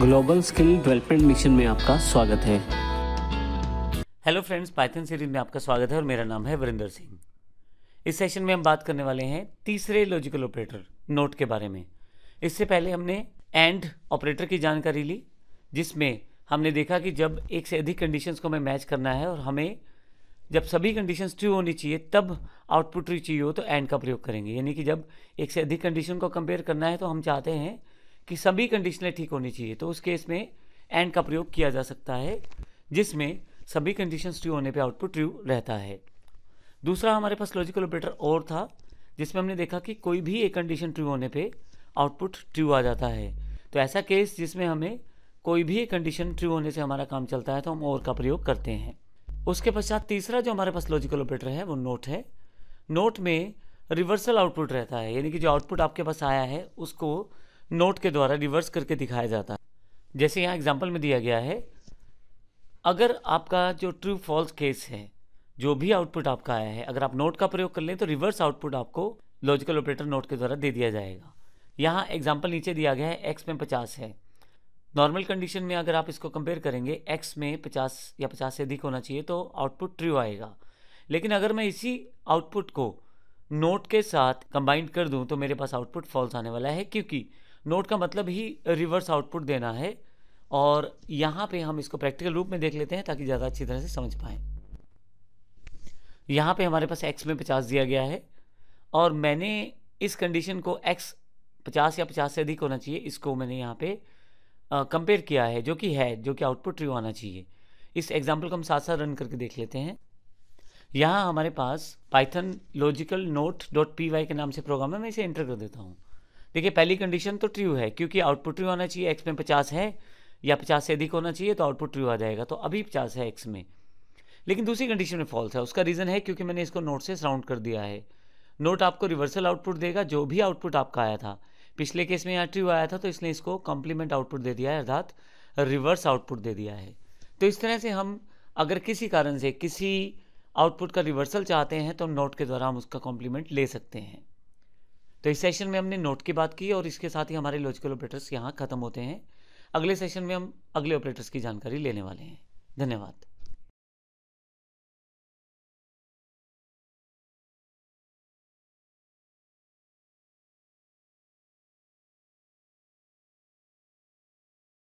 Global skill development mission में आपका स्वागत है। हेलो फ्रेंड्स, पाइथन सीरीज में आपका स्वागत है और मेरा नाम है वरिंदर सिंह। इस सेशन में हम बात करने वाले हैं तीसरे लॉजिकल ऑपरेटर नोट के बारे में। इससे पहले हमने एंड ऑपरेटर की जानकारी ली, जिसमें हमने देखा कि जब एक से अधिक कंडीशंस को हमें मैच करना है और हमें जब सभी कंडीशंस ट्रू होनी चाहिए तब आउटपुट ट्रू चाहिए हो तो एंड का प्रयोग करेंगे। यानी कि जब एक से अधिक कंडीशन को कंपेयर करना है तो हम चाहते हैं कि सभी कंडीशनें ठीक होनी चाहिए, तो उस केस में एंड का प्रयोग किया जा सकता है, जिसमें सभी कंडीशंस ट्रू होने पे आउटपुट ट्रू रहता है। दूसरा हमारे पास लॉजिकल ऑपरेटर और था, जिसमें हमने देखा कि कोई भी एक कंडीशन ट्रू होने पे आउटपुट ट्रू आ जाता है। तो ऐसा केस जिसमें हमें कोई भी एक कंडीशन ट्रू होने से हमारा काम चलता है तो हम और का प्रयोग करते हैं। उसके पश्चात तीसरा जो हमारे पास लॉजिकल ऑपरेटर है वो नोट है। नोट में रिवर्सल आउटपुट रहता है, यानी कि जो आउटपुट आपके पास आया है उसको नोट के द्वारा रिवर्स करके दिखाया जाता है। जैसे यहाँ एग्जांपल में दिया गया है, अगर आपका जो ट्रू फॉल्स केस है, जो भी आउटपुट आपका आया है, अगर आप नोट का प्रयोग कर लें तो रिवर्स आउटपुट आपको लॉजिकल ऑपरेटर नोट के द्वारा दे दिया जाएगा। यहाँ एग्जाम्पल नीचे दिया गया है, x में 50 है। नॉर्मल कंडीशन में अगर आप इसको कंपेयर करेंगे, x में 50 या 50 से अधिक होना चाहिए तो आउटपुट ट्रू आएगा। लेकिन अगर मैं इसी आउटपुट को नोट के साथ कंबाइंड कर दूं तो मेरे पास आउटपुट फॉल्स आने वाला है, क्योंकि नोट का मतलब ही रिवर्स आउटपुट देना है। और यहाँ पे हम इसको प्रैक्टिकल रूप में देख लेते हैं ताकि ज़्यादा अच्छी तरह से समझ पाएँ। यहाँ पे हमारे पास x में 50 दिया गया है और मैंने इस कंडीशन को x 50 या 50 से अधिक होना चाहिए, इसको मैंने यहाँ पे कंपेयर किया है, जो कि आउटपुट ट्रू आना चाहिए। इस एग्जाम्पल को हम साथ साथ रन करके देख लेते हैं। यहाँ हमारे पास Python logical note dot py के नाम से प्रोग्राम है, मैं इसे एंटर कर देता हूँ। देखिए, पहली कंडीशन तो ट्रू है, क्योंकि आउटपुट ट्रू आना चाहिए। x में 50 है या 50 से अधिक होना चाहिए तो आउटपुट ट्रू आ जाएगा, तो अभी 50 है x में। लेकिन दूसरी कंडीशन में फॉल्स है। उसका रीज़न है क्योंकि मैंने इसको नोट से सराउंड कर दिया है। नोट आपको रिवर्सल आउटपुट देगा, जो भी आउटपुट आपका आया था। पिछले केस में यहाँ ट्रू आया था तो इसने इसको कॉम्प्लीमेंट आउटपुट दे दिया है, अर्थात रिवर्स आउटपुट दे दिया है। तो इस तरह से हम अगर किसी कारण से किसी आउटपुट का रिवर्सल चाहते हैं तो नोट के द्वारा हम उसका कॉम्प्लीमेंट ले सकते हैं। तो इस सेशन में हमने नोट की बात की और इसके साथ ही हमारे लॉजिकल ऑपरेटर्स यहाँ खत्म होते हैं। अगले सेशन में हम अगले ऑपरेटर्स की जानकारी लेने वाले हैं। धन्यवाद।